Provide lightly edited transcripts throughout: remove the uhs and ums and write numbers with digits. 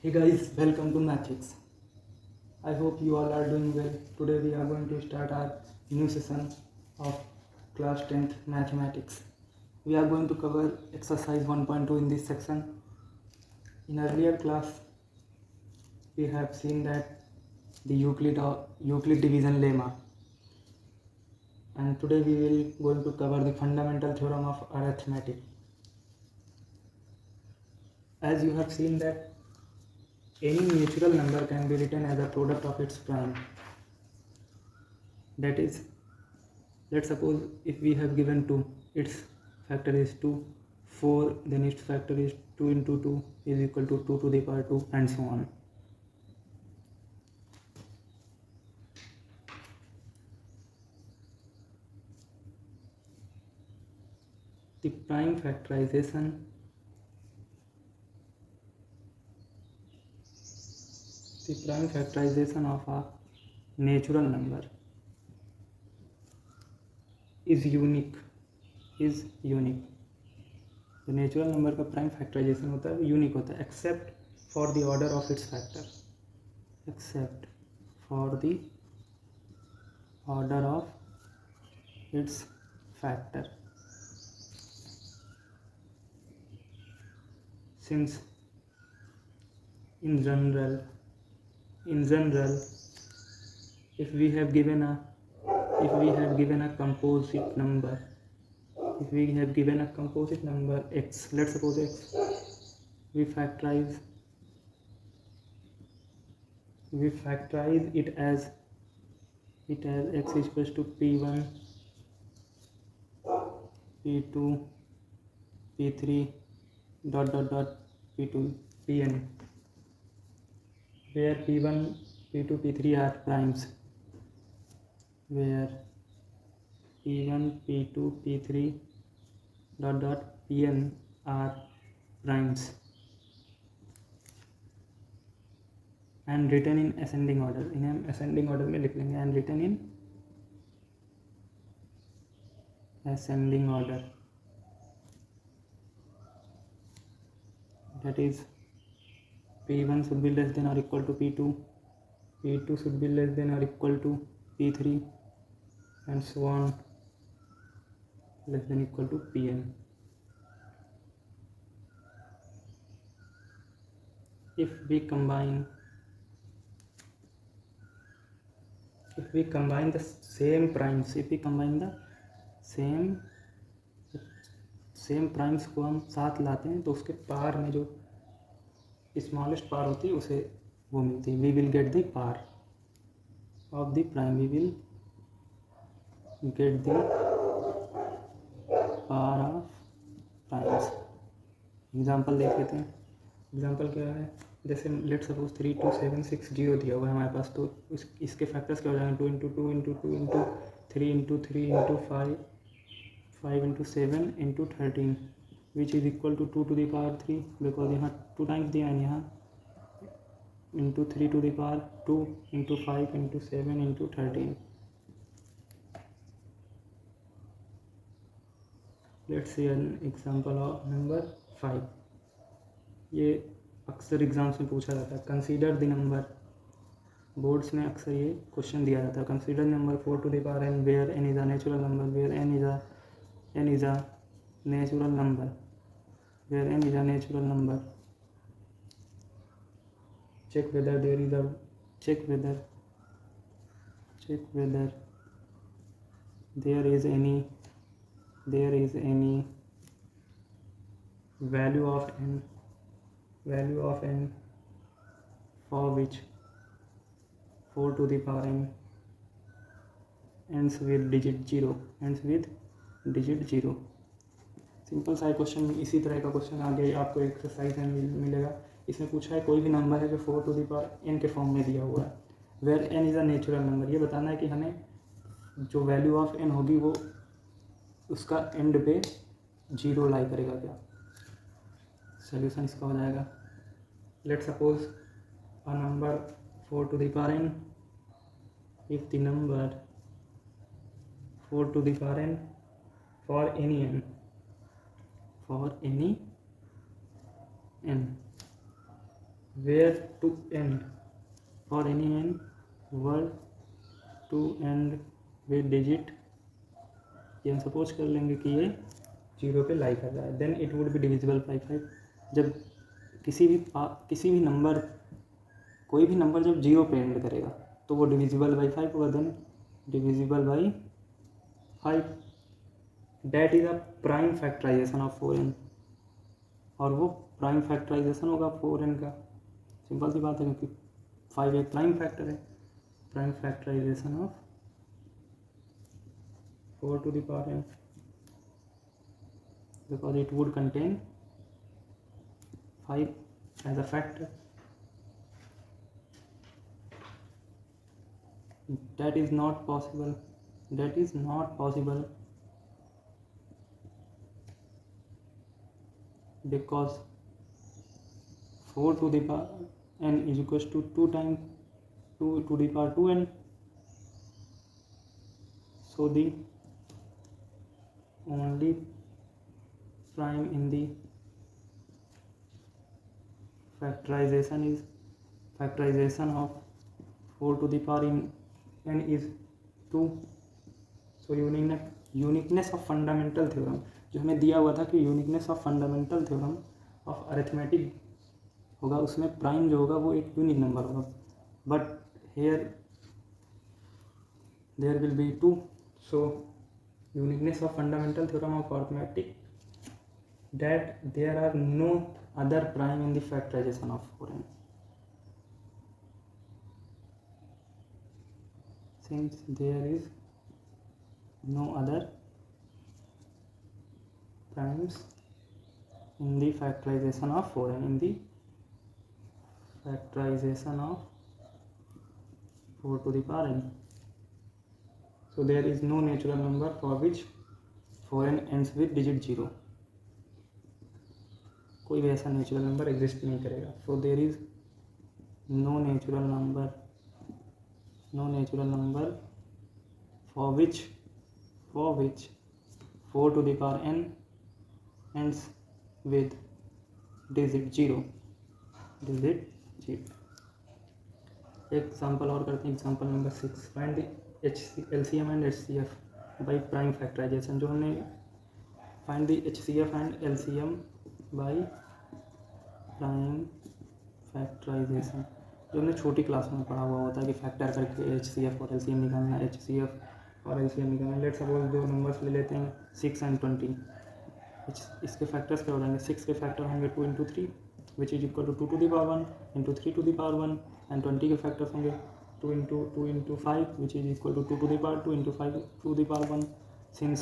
Hey guys, welcome to Matrix. I hope you all are doing well. Today we are going to start our new session of class 10th mathematics. We are going to cover exercise 1.2 in this section. In earlier class, we have seen that the Euclid division lemma, and today we will going to cover the fundamental theorem of arithmetic. As you have seen that any natural number can be written as a product of its prime. That is, let's suppose if we have given 2, its factor is 2, 4, then its factor is 2 into 2 is equal to 2 to the power 2, and so on. The prime factorization of a natural number is unique. The natural number का prime factorization होता है unique होता है except for the order of its factor. Since in general, if we have given a composite number, x, let's suppose x, we factorize it as x is equals to p1, p2, p3 ... p2, pn, where p1, p2, p3 are primes, where p1, p2, p3 ... pn are primes, and written in ascending order. इन्हें ascending order में लिख लेंगे, and written in ascending order. That is, p1 should be less than or equal to p2, p2 should be less than or equal to p3, and so on, less than or equal to pn. If we combine the same primes, same primes को हम साथ लाते हैं तो उसके पार में जो smallest पार होती है उसे वो मिलती है. We will get the pair of the prime, we will get the pair of primes. Example देख लेते हैं. एग्जांपल क्या है, जैसे लेट सपोज 3, 2, 7, 6, 0 दिया हुआ है हमारे पास, तो इसके फैक्टर्स क्या हो जाएंगे, 2 into 2 into 2 into 3 into 3 into 5, 5 into 7 into 13, which is equal to 2 to the power 3, because यहाँ 2 times दिया है, यहाँ into 3 to the power 2 into 5 into 7 into 13. Let's see an example of number 5. ये अक्सर एग्जाम्स में पूछा जाता है. कंसीडर द नंबर, बोर्ड्स में अक्सर ये क्वेश्चन दिया जाता है. Consider number 4 to the power n where n is a natural number, where n is a natural number. Check whether there is any value of n for which 4 to the power n ends with digit 0. Simple सा question. इसी तरह का question आगे आपको exercise में मिलेगा. इसमें पूछा है कोई भी नंबर है जो 4 टू द पावर n के फॉर्म में दिया हुआ है, where n is a natural number. ये बताना है कि हमें जो वैल्यू ऑफ n होगी वो उसका एंड पे 0 लाई करेगा क्या. सोल्यूशन इसका हो जाएगा, let suppose a number 4 to the power n, if the number 4 to the power n for any n where to end for any n word to end with digit, ये हम suppose कर लेंगे कि ये 0 पे लाई कर रहा है, then it would be divisible by 5। जब किसी भी नंबर, कोई भी नंबर जब 0 पे एंड करेगा तो वो डिविजिबल बाई 5 होगा, then divisible by 5। That is a prime factorization of 4n, और वो प्राइम फैक्टराइजेशन होगा 4n का। सिंपल सी बात है, क्योंकि 5 एक प्राइम फैक्टर है। Prime factorization of 4 to the power n, because it would contain 5 as a factor. That is not possible. That is not possible because 4 to the power n is equals to 2 times 2 to the power 2n. So the only prime in the factorization is factorization of 4 to the power n is 2. So uniqueness of fundamental theorem, जो हमें दिया हुआ था कि uniqueness of fundamental theorem of arithmetic होगा, उसमें prime जो होगा वो एक यूनिक नंबर होगा, but here there will be 2. So uniqueness of fundamental theorem of arithmetic, that there are no other prime in the factorization of 4n. Since there is no other primes in the factorization of 4n, in the factorization of 4 to the power n, so there is no natural number for which 4n ends with digit 0. कोई भी ऐसा natural number exist नहीं करेगा. So there is no natural number for which 4 to the power n ends with digit 0. Example और करते हैं. Example number 6, find the LCM and HCF by prime factorization. जो हमने find the HCF and LCM by prime factorization, जो हमने छोटी class में पढ़ा हुआ होता है कि फैक्टर करके HCF और LCM निकालना, HCF और LCM निकालना. लेट सपोज दो नंबर्स ले लेते हैं 6 and 20. इसके फैक्टर्स क्या हो जाएंगे? 6 के फैक्टर होंगे 2 into 3 which is equal to 2 to the power 1 into 3 to the power 1, and 20 के फैक्टर्स होंगे 2 into 5 which is equal to 2 to the power 2 into 5 to the power 1. Since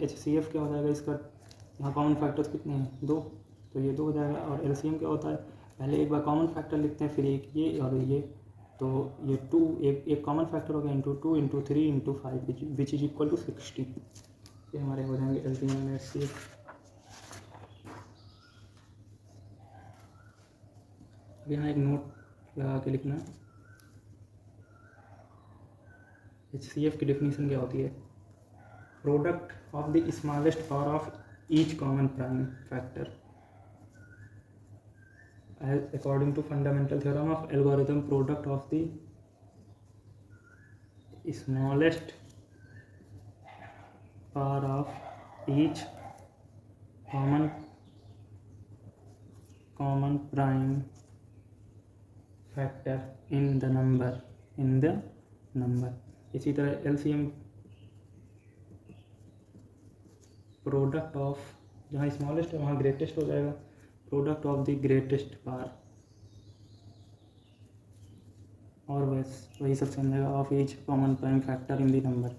HCF क्या हो जाएगा इसका, यहाँ कॉमन फैक्टर्स कितने हैं? 2, तो ये 2 हो जाएगा. और LCM क्या होता है, पहले एक बार कॉमन फैक्टर लिखते हैं, फिर एक ये और ये, तो ये 2 एक कॉमन फैक्टर हो गया into 2 into 3 into 5 which is equal to 60. ये हमारे हो जाएंगे LCM एंड HCF. यहाँ एक नोट लगा के लिखना. HCF की डेफिनेशन क्या होती है? Product of the smallest power of each common prime factor according to fundamental theorem of algorithm. Product of the smallest power of each common prime factor in the number. इसी तरह LCM product of, जहाँ smallest है वहाँ greatest हो जाएगा, product of the greatest power, और वही सब समझेगा of each common prime factor in the number.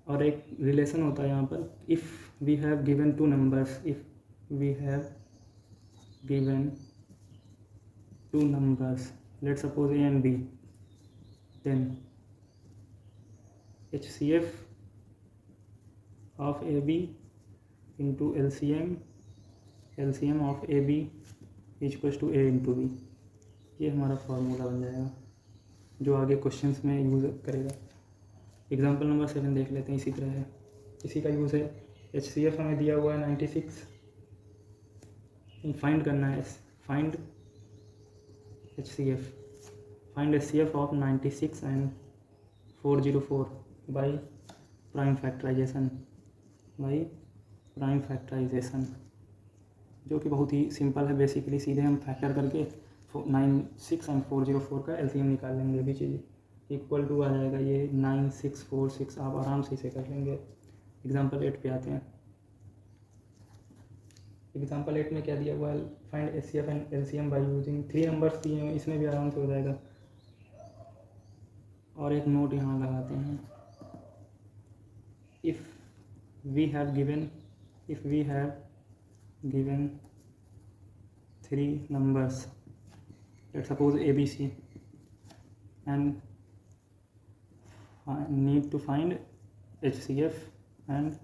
और एक रिलेशन होता है यहाँ पर, if we have given 2 numbers, if we have given 2 numbers, let suppose A and B, देन HCF of AB into LCM of AB is equals to A into B. ये हमारा formula बन जाएगा जो आगे क्वेश्चंस में यूज़ करेगा. Example number 7 देख लेते हैं. इसी तरह है, इसी का यूज़ है. HCF हमें दिया हुआ है 96 फाइंड करना है, find HCF, find HCF of 96 and 404 by prime factorization, जो कि बहुत ही सिंपल है। बेसिकली सीधे हम फैक्टर करके 96 and 404 का LCM निकाल लेंगे, विच इज इक्वल टू आ जाएगा ये 9646। आप आराम से इसे कर लेंगे। एग्जाम्पल 8 पे आते हैं। एग्जाम्पल 8 में क्या दिया हुआ है, find HCF and LCM by using 3 numbers दिए हुए, इसमें भी आराम से हो जाएगा। और एक नोट यहाँ लगाते हैं, if we have given 3 numbers, let's suppose ABC, and need to find HCF and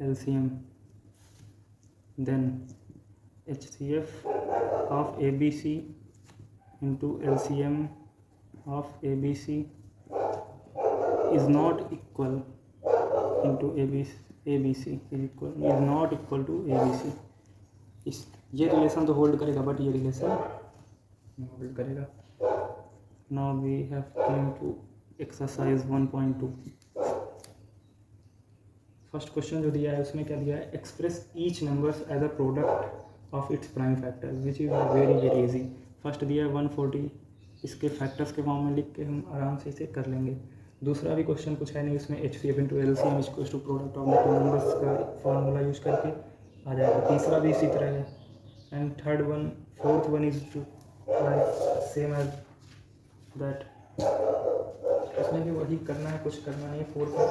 LCM, then HCF of ABC into LCM of ABC is not equal into ABC is not equal to ABC। ये relation तो hold करेगा, but ये relation hold करेगा। Now we have come to exercise 1.2। First question जो दिया है उसमें क्या दिया है, express each numbers as a product of its prime factor, which is very easy. First दिया है 140, इसके फैक्टर्स के फॉर्म में लिख के हम आराम से इसे कर लेंगे। दूसरा भी क्वेश्चन कुछ है नहीं, उसमें HCF into LCM equals to product of the numbers का फॉर्मूला यूज करके आ जाएगा। तीसरा भी इसी तरह है। And fourth one is same as that, इसमें भी वही करना है, कुछ करना नहीं है। फोर्थ में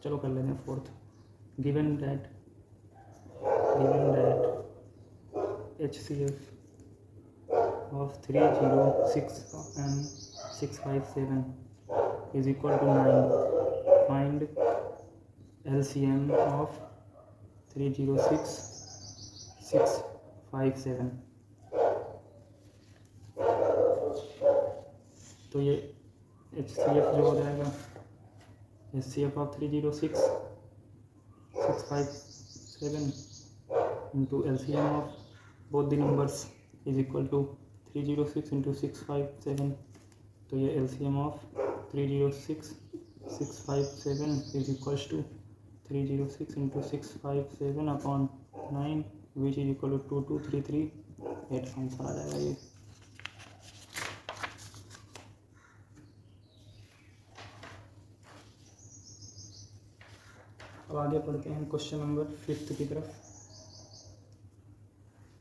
चलो कर लेते हैं fourth. Given that HCF of 306 and 657 is equal to 9. Find LCM of 306 657। तो ये HCF जो हो जाएगा, HCF of 306 657 into LCM of both the numbers is equal to 306 into 657। तो ये LCM of 306 657 is equals to 306 into 657 upon 9 which is equal to 2233। Answer आ जाएगा ये। अब आगे पढ़ते हैं क्वेश्चन नंबर 5 की तरफ,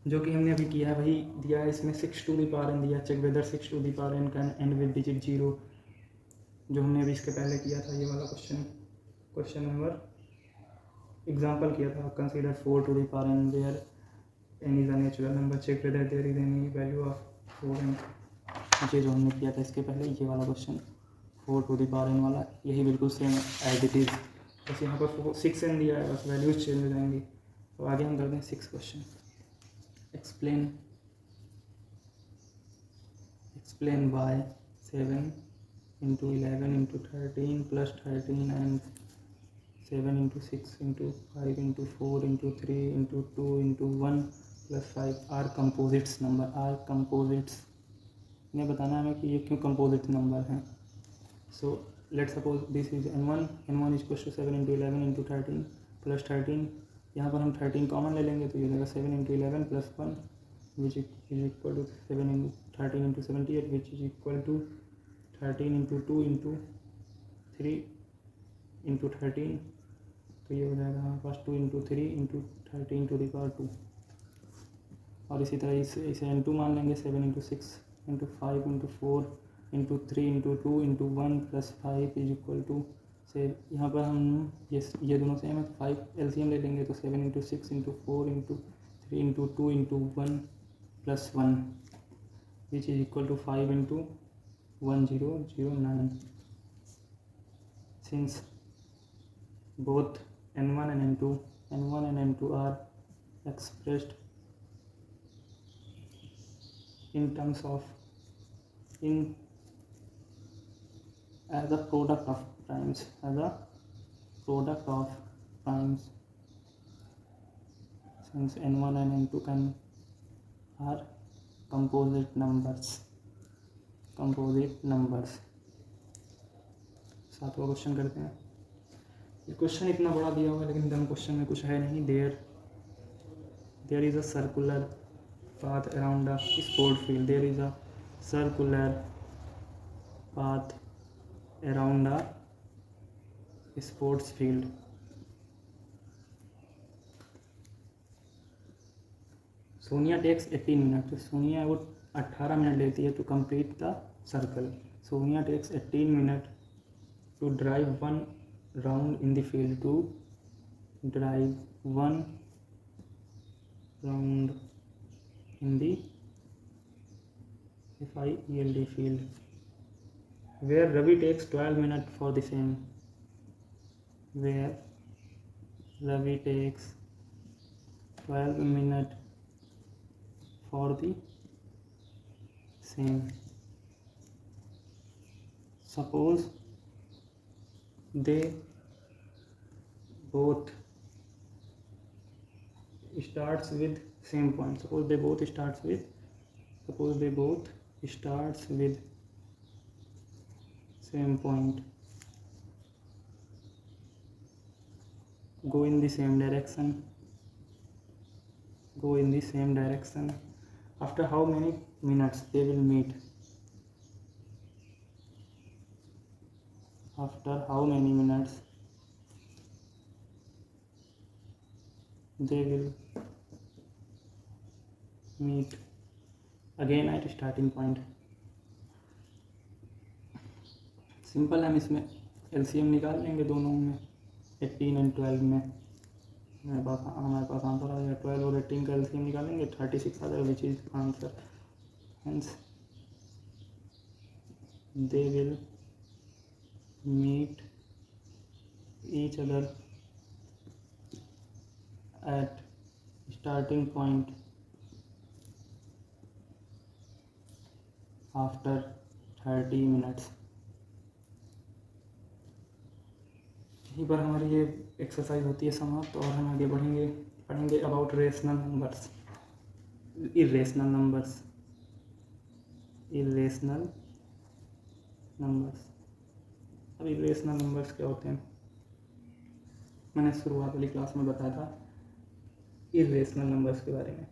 जो कि हमने अभी किया है। वही दिया है इसमें 6 to the power n दिया, check whether 6 to the power n can end with digit 0, जो हमने अभी इसके पहले किया था। ये वाला क्वेश्चन नंबर एग्जांपल किया था, consider 4 to the power n where n is a natural number, check whether there is any value of 4n। ये जो हमने किया था इसके पहले, ये वाला question 4 to the power n वाला, यही बिल्कुल सेम एज इट इज़, बस यहाँ पर 6n दिया है, बस वैल्यूज चेंज हो जाएंगी। तो आगे हम करते हैं 6 question. explain why 7 into 11 into 13 plus 13 and 7 into 6 into 5 into 4 into 3 into 2 into 1 plus 5 are composites number, are composites। इन्हें बताना है हमें कि ये क्यों composite number हैं। so let's suppose this is n1 is equals to 7 into 11 into 13 plus 13, यहाँ पर हम 13 कॉमन ले लेंगे तो ये देगा 7 into 11 plus 1 which is equal to 7 into 13 into 78 which is equal to 13 into 2 into 3 into 13। तो ये हो जाएगा हमारे पास 2 into 3 into 13 to the power 2। और इसी तरह इसे n2 मान लेंगे, 7 into 6 into 5 into 4 into 3 into 2 into 1 plus 5 is equal to, से यहाँ पर हम ये दोनों सेम है तो 5 LCM ले लेंगे, तो 7 into 6 into 4 into 3 into 2 into 1 plus 1 which is equal to 5 into 1009। since both n1 and n2 are expressed in terms of as a product of primes, since n1 and n2 are composite numbers. सातवां question करते हैं। ये question इतना बड़ा दिया हुआ है लेकिन डम क्वेश्चन में कुछ है नहीं। There is a circular path around a sport field. There is a circular path around a sports field. Sonia takes 18 minutes. Sonia वो 18 मिनट लेती है to complete the circle. Sonia takes 18 minutes to drive one round in the field. To drive one round in the field, where Ravi takes 12 minutes for the same. Where Ravi takes 12 minutes for the same. Suppose they both starts with same point. Suppose they both starts with same point. Go in the same direction. After how many minutes they will meet? After how many minutes they will meet again at starting point. Simple हम इसमें LCM निकाल लेंगे दोनों में, 18 और 12 में। हमारे पास answer आ जाएगा 12 और 18 का एलसीएम निकालेंगे 36 आ जाएगा, which is answer. Hence they will meet each other at starting point after 30 minutes. यहीं पर हमारी ये एक्सरसाइज होती है समाप्त और हम आगे पढ़ेंगे about rational numbers, irrational numbers. अब इरेशनल नंबर्स क्या होते हैं? मैंने शुरुआत वाली क्लास में बताया था इरेशनल नंबर्स के बारे में।